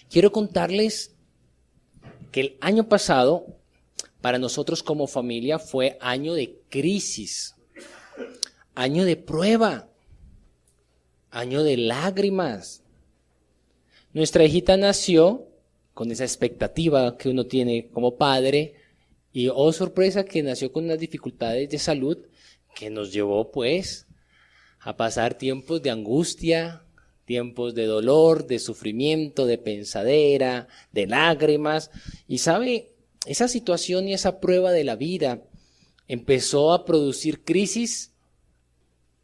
Quiero contarles que el año pasado, para nosotros como familia, fue año de crisis, año de prueba, año de lágrimas. Nuestra hijita nació con esa expectativa que uno tiene como padre y, oh sorpresa, que nació con unas dificultades de salud que nos llevó pues a pasar tiempos de angustia, tiempos de dolor, de sufrimiento, de pensadera, de lágrimas. Y sabe, esa situación y esa prueba de la vida empezó a producir crisis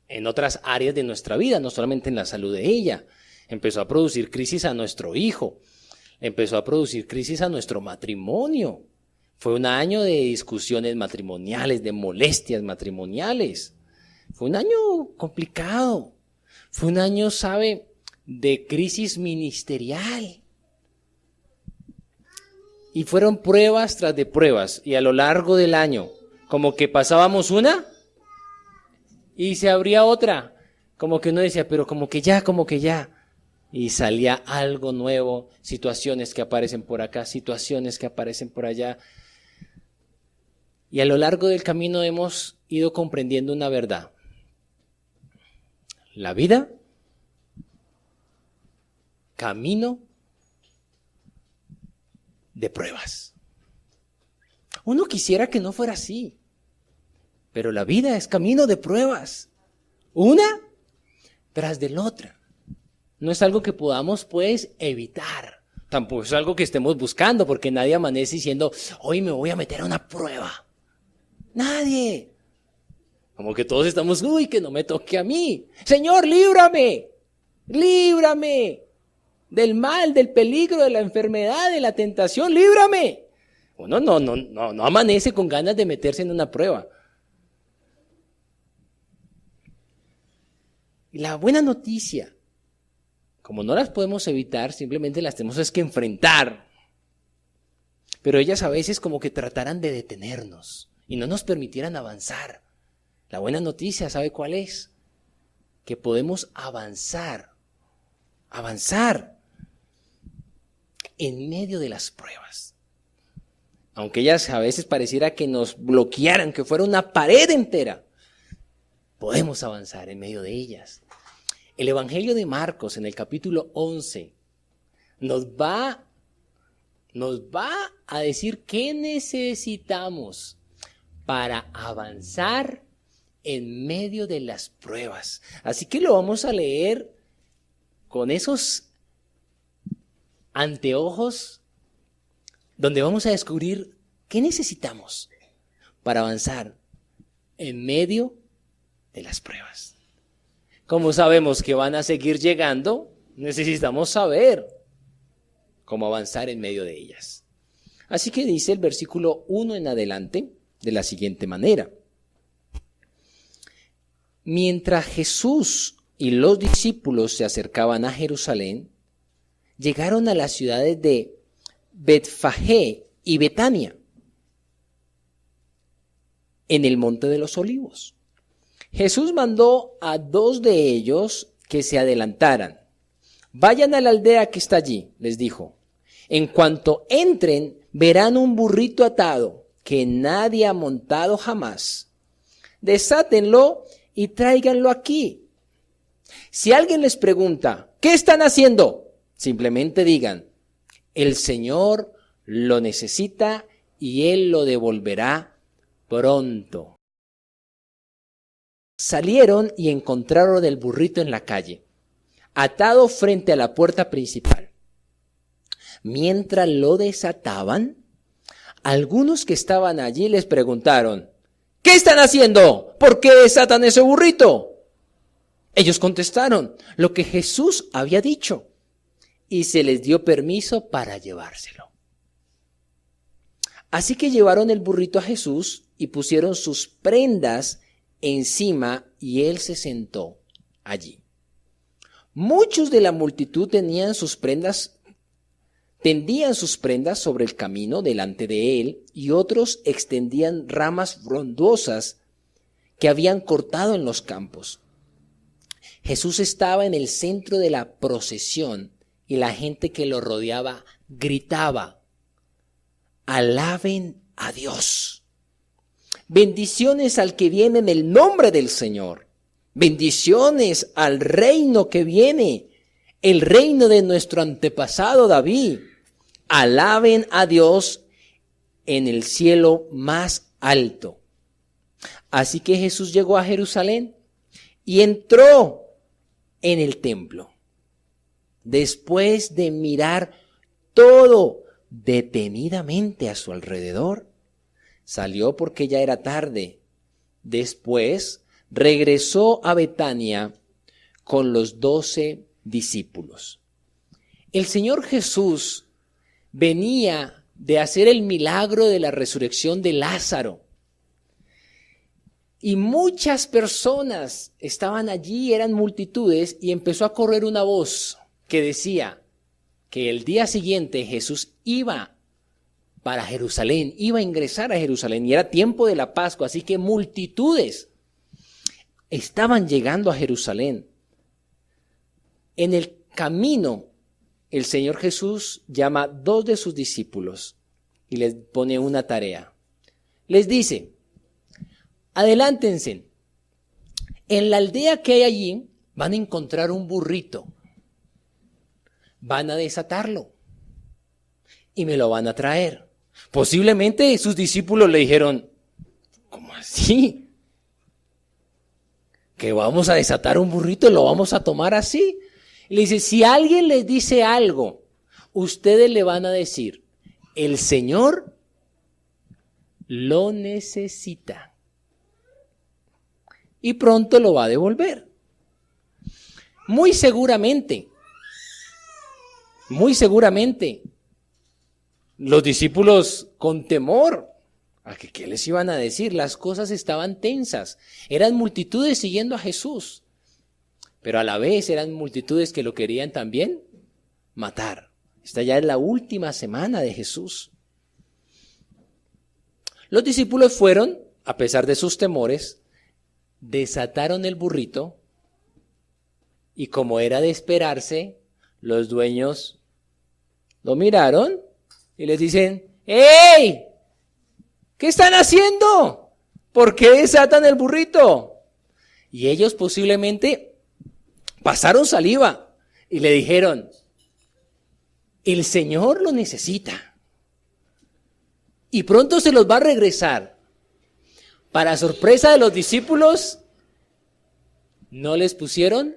en otras áreas de nuestra vida, no solamente en la salud de ella. Empezó a producir crisis a nuestro hijo, empezó a producir crisis a nuestro matrimonio. Fue un año de discusiones matrimoniales, de molestias matrimoniales. Fue un año complicado. Fue un año, ¿sabe?, de crisis ministerial. Y fueron pruebas tras de pruebas. Y a lo largo del año, como que pasábamos una y se abría otra. Como que uno decía, pero como que ya. Y salía algo nuevo, situaciones que aparecen por acá, situaciones que aparecen por allá. Y a lo largo del camino hemos ido comprendiendo una verdad. La vida, camino de pruebas. Uno quisiera que no fuera así, pero la vida es camino de pruebas, una tras de la otra. No es algo que podamos pues evitar, tampoco es algo que estemos buscando, porque nadie amanece diciendo, hoy me voy a meter a una prueba. Nadie. Como que todos estamos, uy, que no me toque a mí. Señor, líbrame del mal, del peligro, de la enfermedad, de la tentación, líbrame. Uno no amanece con ganas de meterse en una prueba. Y la buena noticia, como no las podemos evitar, simplemente las tenemos que enfrentar. Pero ellas a veces como que trataran de detenernos y no nos permitieran avanzar. La buena noticia, ¿sabe cuál es? Que podemos avanzar en medio de las pruebas. Aunque ellas a veces pareciera que nos bloquearan, que fuera una pared entera, podemos avanzar en medio de ellas. El Evangelio de Marcos, en el capítulo 11, nos va a decir qué necesitamos para avanzar en medio de las pruebas. Así que lo vamos a leer con esos anteojos donde vamos a descubrir qué necesitamos para avanzar en medio de las pruebas. Como sabemos que van a seguir llegando, necesitamos saber cómo avanzar en medio de ellas. Así que dice el versículo 1 en adelante de la siguiente manera. Mientras Jesús y los discípulos se acercaban a Jerusalén, llegaron a las ciudades de Betfagé y Betania, en el Monte de los Olivos. Jesús mandó a 2 de ellos que se adelantaran. Vayan a la aldea que está allí, les dijo. En cuanto entren, verán un burrito atado que nadie ha montado jamás. Desátenlo y tráiganlo aquí. Si alguien les pregunta, ¿qué están haciendo? Simplemente digan, el Señor lo necesita y Él lo devolverá pronto. Salieron y encontraron el burrito en la calle, atado frente a la puerta principal. Mientras lo desataban, algunos que estaban allí les preguntaron, ¿qué están haciendo? ¿Por qué desatan ese burrito? Ellos contestaron lo que Jesús había dicho y se les dio permiso para llevárselo. Así que llevaron el burrito a Jesús y pusieron sus prendas encima y él se sentó allí. Muchos de la multitud tendían sus prendas sobre el camino delante de él y otros extendían ramas frondosas que habían cortado en los campos. Jesús estaba en el centro de la procesión y la gente que lo rodeaba gritaba: alaben a Dios. Bendiciones al que viene en el nombre del Señor. Bendiciones al reino que viene, el reino de nuestro antepasado David. Alaben a Dios en el cielo más alto. Así que Jesús llegó a Jerusalén y entró en el templo. Después de mirar todo detenidamente a su alrededor, salió porque ya era tarde. Después regresó a Betania con los 12 discípulos. El Señor Jesús venía de hacer el milagro de la resurrección de Lázaro. Y muchas personas estaban allí, eran multitudes, y empezó a correr una voz que decía que el día siguiente Jesús iba para Jerusalén, iba a ingresar a Jerusalén, y era tiempo de la Pascua, así que multitudes estaban llegando a Jerusalén. En el camino, el Señor Jesús llama a 2 de sus discípulos y les pone una tarea. Les dice: adelántense. En la aldea que hay allí van a encontrar un burrito. Van a desatarlo y me lo van a traer. Posiblemente sus discípulos le dijeron: ¿cómo así? ¿Que vamos a desatar un burrito y lo vamos a tomar así? Y le dice: si alguien les dice algo, ustedes le van a decir: el Señor lo necesita y pronto lo va a devolver. Muy seguramente, los discípulos con temor, ¿a qué les iban a decir? Las cosas estaban tensas. Eran multitudes siguiendo a Jesús, pero a la vez eran multitudes que lo querían también matar. Esta ya es la última semana de Jesús. Los discípulos fueron, a pesar de sus temores, desataron el burrito y, como era de esperarse, los dueños lo miraron y les dicen: ¡Ey! ¿Qué están haciendo? ¿Por qué desatan el burrito? Y ellos posiblemente pasaron saliva y le dijeron: el Señor lo necesita y pronto se los va a regresar. Para sorpresa de los discípulos, no les pusieron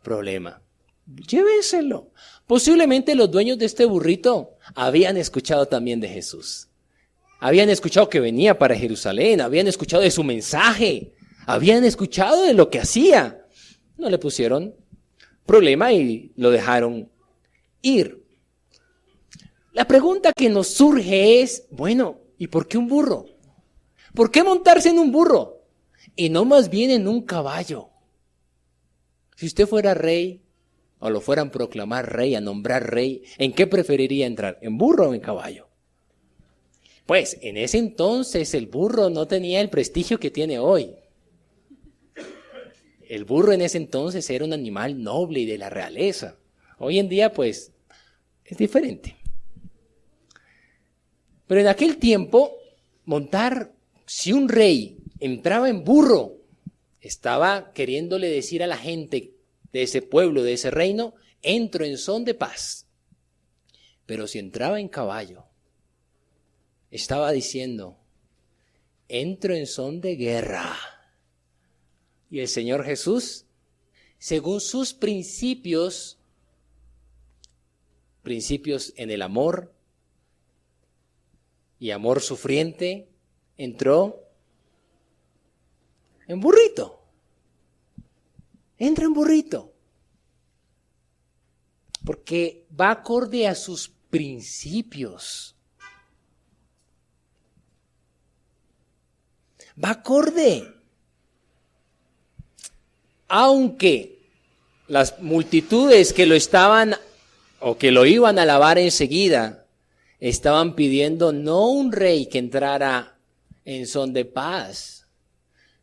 problema. Llévenselo. Posiblemente los dueños de este burrito habían escuchado también de Jesús. Habían escuchado que venía para Jerusalén, habían escuchado de su mensaje, habían escuchado de lo que hacía. No le pusieron problema y lo dejaron ir. La pregunta que nos surge es: bueno, ¿y por qué un burro? ¿Por qué montarse en un burro y no más bien en un caballo? Si usted fuera rey o lo fueran a proclamar rey, a nombrar rey, ¿en qué preferiría entrar? ¿En burro o en caballo? Pues en ese entonces el burro no tenía el prestigio que tiene hoy. El burro en ese entonces era un animal noble y de la realeza. Hoy en día pues es diferente. Pero en aquel tiempo si un rey entraba en burro, estaba queriéndole decir a la gente de ese pueblo, de ese reino: entro en son de paz. Pero si entraba en caballo, estaba diciendo: entro en son de guerra. Y el Señor Jesús, según sus principios en el amor y amor sufriente, entró en burrito. Entra en burrito. Porque va acorde a sus principios. Va acorde. Aunque las multitudes que lo estaban o que lo iban a alabar enseguida estaban pidiendo no un rey que entrara en son de paz,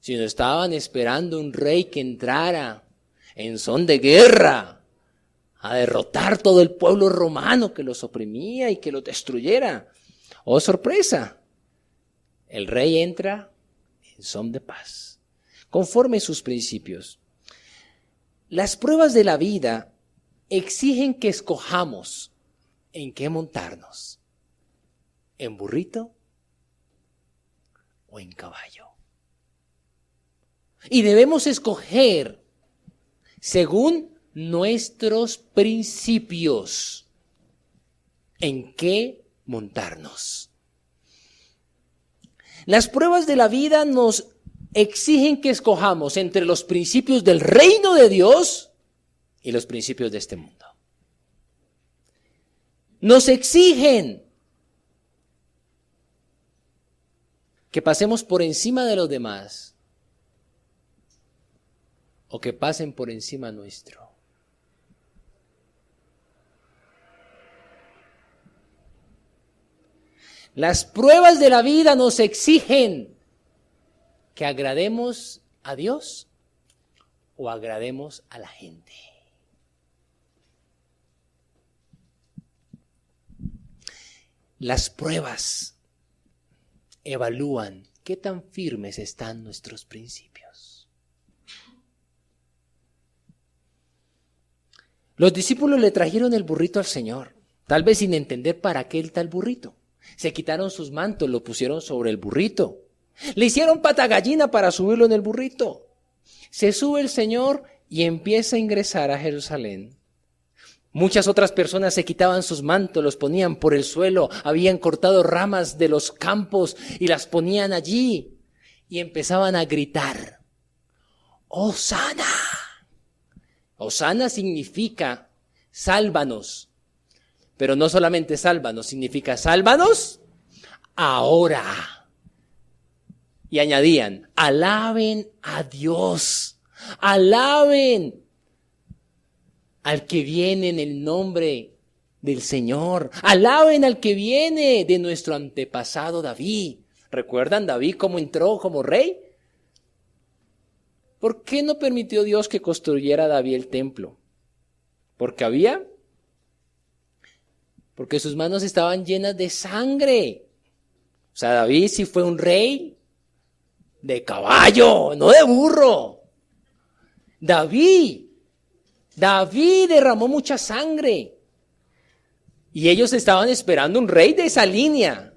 sino estaban esperando un rey que entrara en son de guerra a derrotar todo el pueblo romano que los oprimía y que los destruyera. ¡Oh, sorpresa! El rey entra en son de paz, conforme sus principios. Las pruebas de la vida exigen que escojamos en qué montarnos, en burrito o en caballo. Y debemos escoger según nuestros principios en qué montarnos. Las pruebas de la vida nos exigen que escojamos entre los principios del reino de Dios y los principios de este mundo. Nos exigen que pasemos por encima de los demás o que pasen por encima nuestro. Las pruebas de la vida nos exigen que agrademos a Dios o agrademos a la gente. Las pruebas evalúan qué tan firmes están nuestros principios. Los discípulos le trajeron el burrito al Señor, tal vez sin entender para qué el tal burrito. Se quitaron sus mantos, lo pusieron sobre el burrito. Le hicieron pata gallina para subirlo en el burrito. Se sube el Señor y empieza a ingresar a Jerusalén. Muchas otras personas se quitaban sus mantos, los ponían por el suelo, habían cortado ramas de los campos y las ponían allí y empezaban a gritar: ¡Hosana! Hosana significa sálvanos. Pero no solamente sálvanos, significa sálvanos ahora. Y añadían: alaben a Dios, alaben al que viene en el nombre del Señor, alaben al que viene de nuestro antepasado David. ¿Recuerdan David cómo entró como rey? ¿Por qué no permitió Dios que construyera David el templo? Porque sus manos estaban llenas de sangre. O sea, David sí fue un rey de caballo, no de burro. David derramó mucha sangre. Y ellos estaban esperando un rey de esa línea.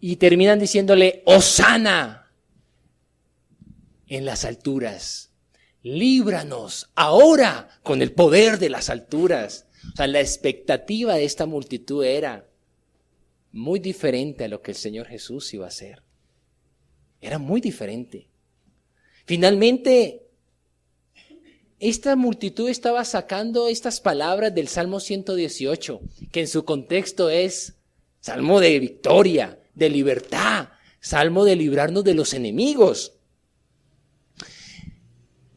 Y terminan diciéndole: Hosana en las alturas. Líbranos ahora con el poder de las alturas. O sea, la expectativa de esta multitud era muy diferente a lo que el Señor Jesús iba a hacer. Era muy diferente. Finalmente, esta multitud estaba sacando estas palabras del Salmo 118, que en su contexto es salmo de victoria, de libertad, salmo de librarnos de los enemigos.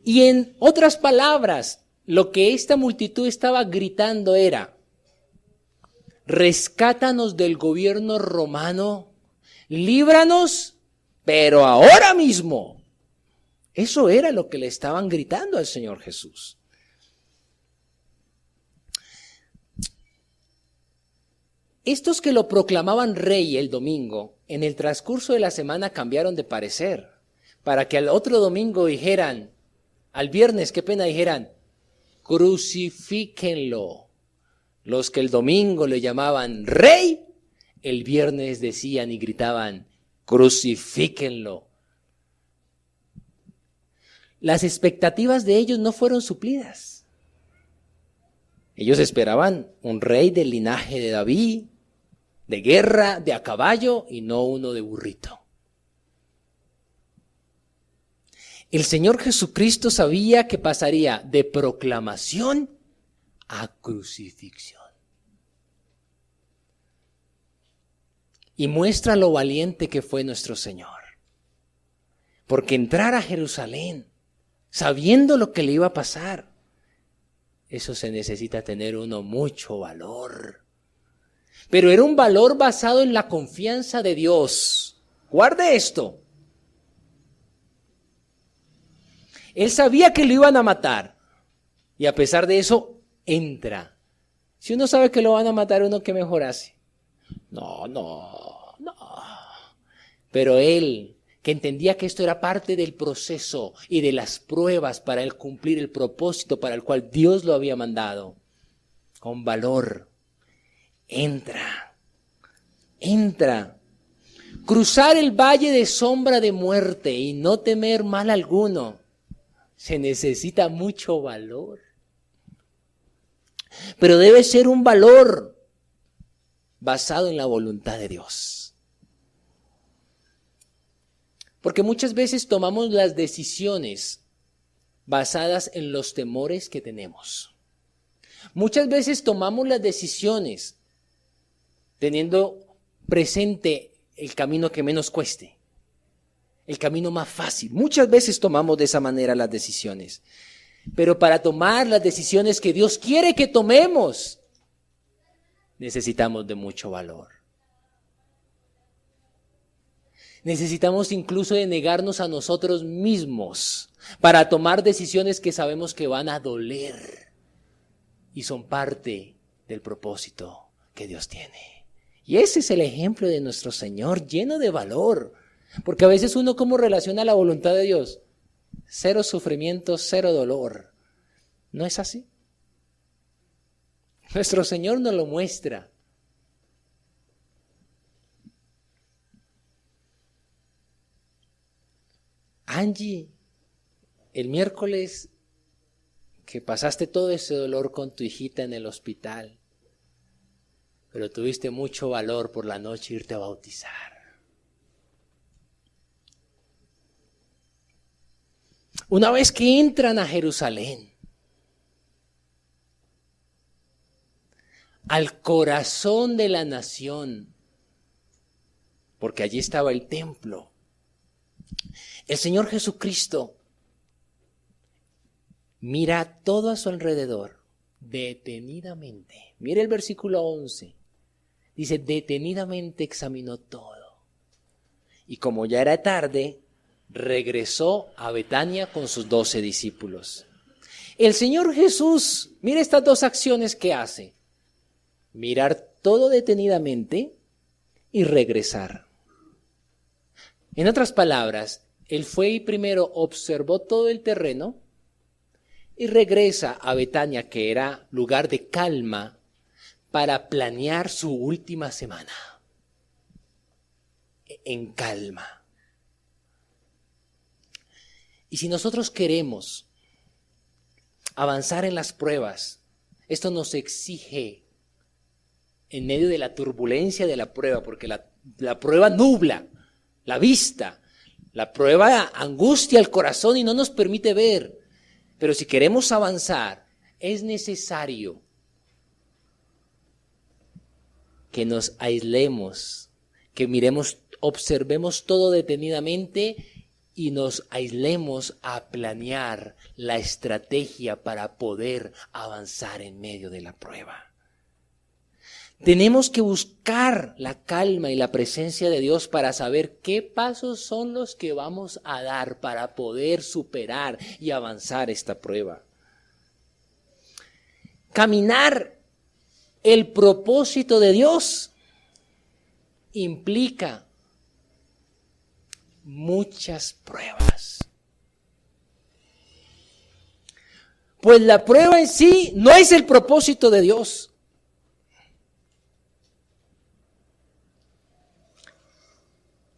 Y en otras palabras, lo que esta multitud estaba gritando era: rescátanos del gobierno romano, líbranos, pero ahora mismo. Eso era lo que le estaban gritando al Señor Jesús. Estos que lo proclamaban rey el domingo, en el transcurso de la semana cambiaron de parecer, para que al otro domingo dijeran, al viernes, qué pena, dijeran: crucifíquenlo. Los que el domingo le llamaban rey, el viernes decían y gritaban: crucifíquenlo. Las expectativas de ellos no fueron suplidas. Ellos esperaban un rey del linaje de David, de guerra, de a caballo, y no uno de burrito. El Señor Jesucristo sabía que pasaría de proclamación a crucifixión. Y muestra lo valiente que fue nuestro Señor. Porque entrar a Jerusalén, sabiendo lo que le iba a pasar, eso se necesita tener uno mucho valor. Pero era un valor basado en la confianza de Dios. Guarde esto. Él sabía que lo iban a matar. Y a pesar de eso, entra. Si uno sabe que lo van a matar, ¿uno qué mejor hace? No. Pero él, que entendía que esto era parte del proceso y de las pruebas para él cumplir el propósito para el cual Dios lo había mandado, con valor, entra. Cruzar el valle de sombra de muerte y no temer mal alguno, se necesita mucho valor. Pero debe ser un valor basado en la voluntad de Dios. Porque muchas veces tomamos las decisiones basadas en los temores que tenemos. Muchas veces tomamos las decisiones teniendo presente el camino que menos cueste, el camino más fácil. Muchas veces tomamos de esa manera las decisiones. Pero para tomar las decisiones que Dios quiere que tomemos, necesitamos de mucho valor. Necesitamos incluso de negarnos a nosotros mismos para tomar decisiones que sabemos que van a doler y son parte del propósito que Dios tiene. Y ese es el ejemplo de nuestro Señor, lleno de valor. Porque a veces uno, ¿cómo relaciona la voluntad de Dios? 0 sufrimiento, 0 dolor. ¿No es así? Nuestro Señor nos lo muestra. Angie, el miércoles que pasaste todo ese dolor con tu hijita en el hospital, pero tuviste mucho valor por la noche irte a bautizar. Una vez que entran a Jerusalén, al corazón de la nación, porque allí estaba el templo, el Señor Jesucristo mira todo a su alrededor, detenidamente. Mire el versículo 11. Dice, detenidamente examinó todo. Y como ya era tarde, regresó a Betania con sus 12 discípulos. El Señor Jesús, mire estas dos acciones que hace. Mirar todo detenidamente y regresar. En otras palabras, Él fue y primero observó todo el terreno y regresa a Betania, que era lugar de calma, para planear su última semana. En calma. Y si nosotros queremos avanzar en las pruebas, esto nos exige, en medio de la turbulencia de la prueba, porque la prueba nubla la vista, la prueba angustia el corazón y no nos permite ver. Pero si queremos avanzar, es necesario que nos aislemos, que miremos, observemos todo detenidamente y nos aislemos a planear la estrategia para poder avanzar en medio de la prueba. Tenemos que buscar la calma y la presencia de Dios para saber qué pasos son los que vamos a dar para poder superar y avanzar esta prueba. Caminar el propósito de Dios implica muchas pruebas. Pues la prueba en sí no es el propósito de Dios.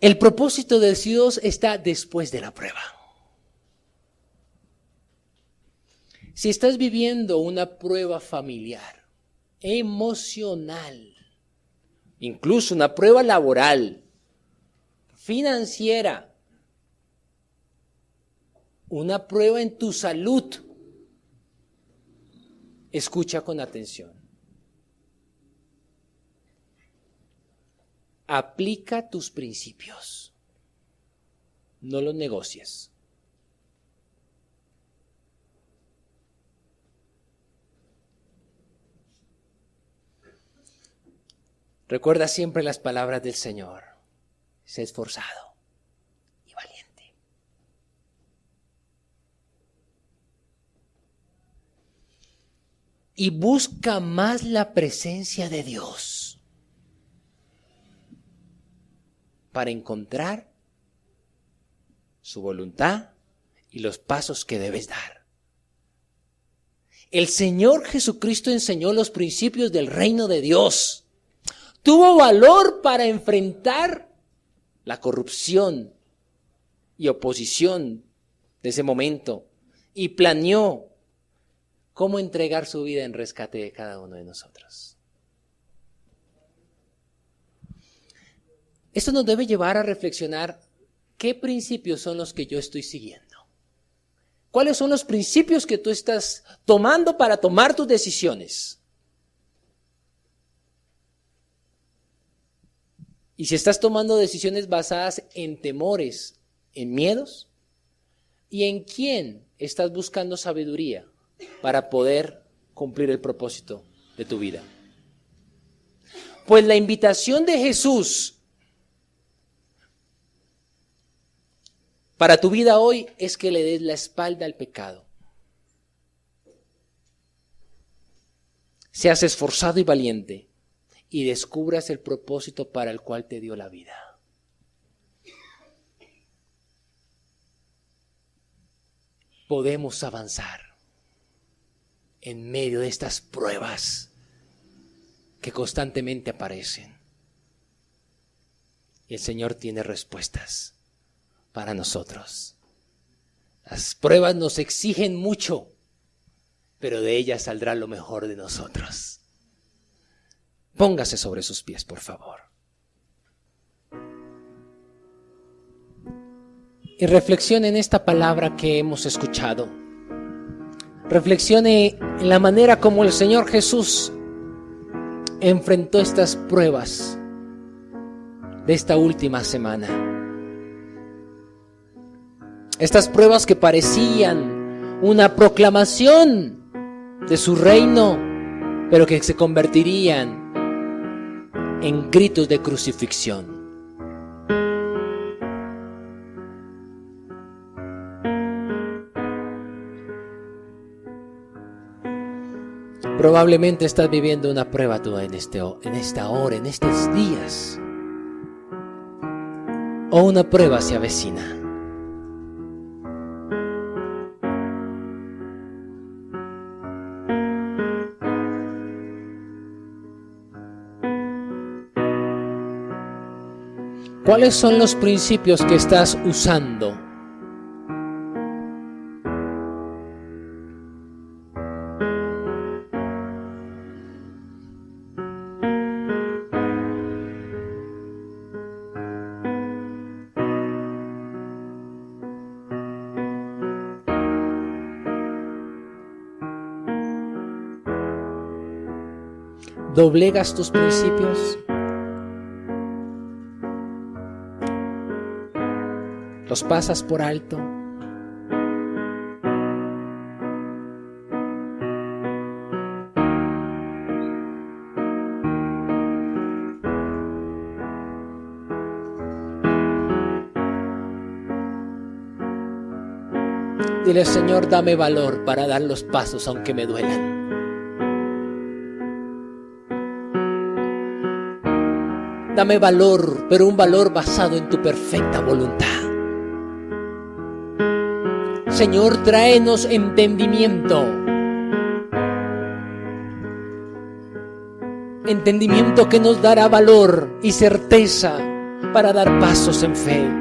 El propósito de Dios está después de la prueba. Si estás viviendo una prueba familiar, emocional, incluso una prueba laboral, financiera, una prueba en tu salud, escucha con atención. Aplica tus principios, no los negocies. Recuerda siempre las palabras del Señor. Sé esforzado y valiente. Y busca más la presencia de Dios para encontrar su voluntad y los pasos que debes dar. El Señor Jesucristo enseñó los principios del reino de Dios. Tuvo valor para enfrentar la corrupción y oposición de ese momento y planeó cómo entregar su vida en rescate de cada uno de nosotros. Esto nos debe llevar a reflexionar qué principios son los que yo estoy siguiendo. ¿Cuáles son los principios que tú estás tomando para tomar tus decisiones? Y si estás tomando decisiones basadas en temores, en miedos, ¿y en quién estás buscando sabiduría para poder cumplir el propósito de tu vida? Pues la invitación de Jesús para tu vida hoy es que le des la espalda al pecado. Seas esforzado y valiente y descubras el propósito para el cual te dio la vida. Podemos avanzar en medio de estas pruebas que constantemente aparecen. Y el Señor tiene respuestas para nosotros. Las pruebas nos exigen mucho, pero de ellas saldrá lo mejor de nosotros. Póngase sobre sus pies, por favor. Y reflexione en esta palabra que hemos escuchado. Reflexione en la manera como el Señor Jesús enfrentó estas pruebas de esta última semana. Estas pruebas que parecían una proclamación de su reino, pero que se convertirían en gritos de crucifixión. Probablemente estás viviendo una prueba tú en esta hora, en estos días. O una prueba se avecina. ¿Cuáles son los principios que estás usando? ¿Doblegas tus principios? ¿Los pasas por alto? Dile, Señor, dame valor para dar los pasos aunque me duelan. Dame valor, pero un valor basado en tu perfecta voluntad. Señor, tráenos entendimiento. Entendimiento que nos dará valor y certeza para dar pasos en fe.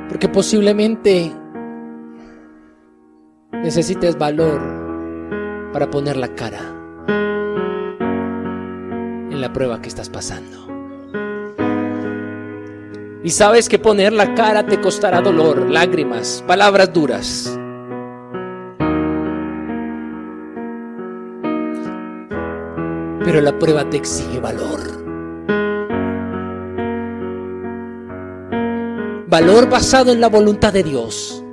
Porque posiblemente necesites valor para poner la cara en la prueba que estás pasando. Y sabes que poner la cara te costará dolor, lágrimas, palabras duras. pero la prueba te exige valor. Valor basado en la voluntad de Dios.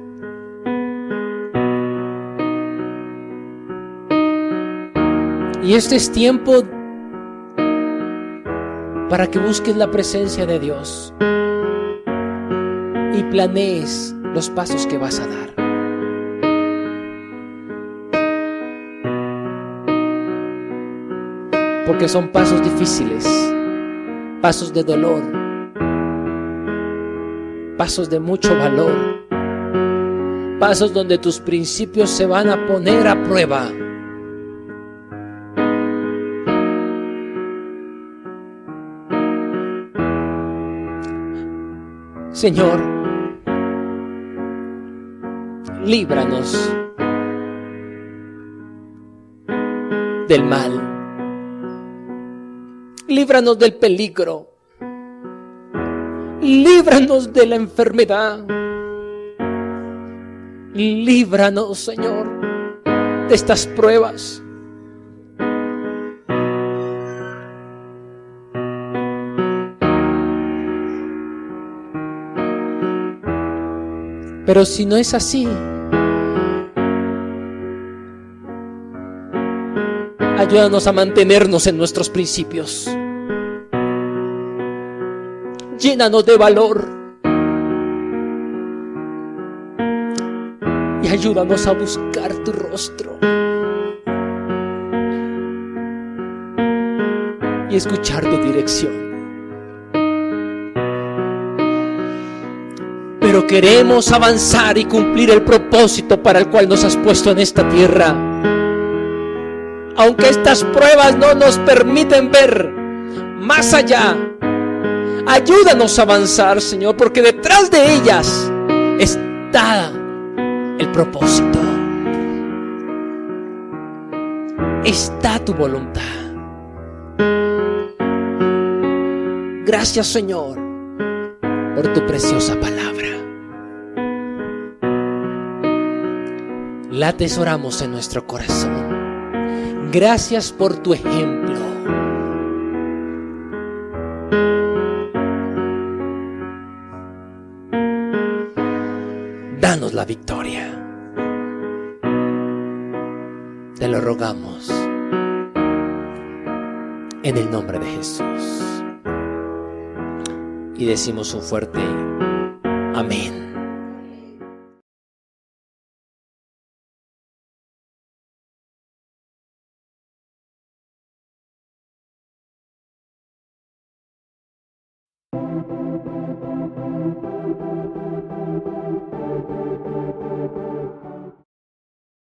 Y este es tiempo para que busques la presencia de Dios y planees los pasos que vas a dar. Porque son pasos difíciles, pasos de dolor, pasos de mucho valor, pasos donde tus principios se van a poner a prueba. Señor, líbranos del mal, líbranos del peligro, líbranos de la enfermedad, líbranos, Señor, de estas pruebas. Pero si no es así, ayúdanos a mantenernos en nuestros principios. Llénanos de valor y ayúdanos a buscar tu rostro y escuchar tu dirección. Pero queremos avanzar y cumplir el propósito para el cual nos has puesto en esta tierra. Aunque estas pruebas no nos permiten ver más allá, ayúdanos a avanzar, Señor, porque detrás de ellas está el propósito. Está tu voluntad. Gracias, Señor, por tu preciosa palabra. La atesoramos en nuestro corazón. Gracias por tu ejemplo. Danos la victoria. Te lo rogamos en el nombre de Jesús. Y decimos un fuerte amén.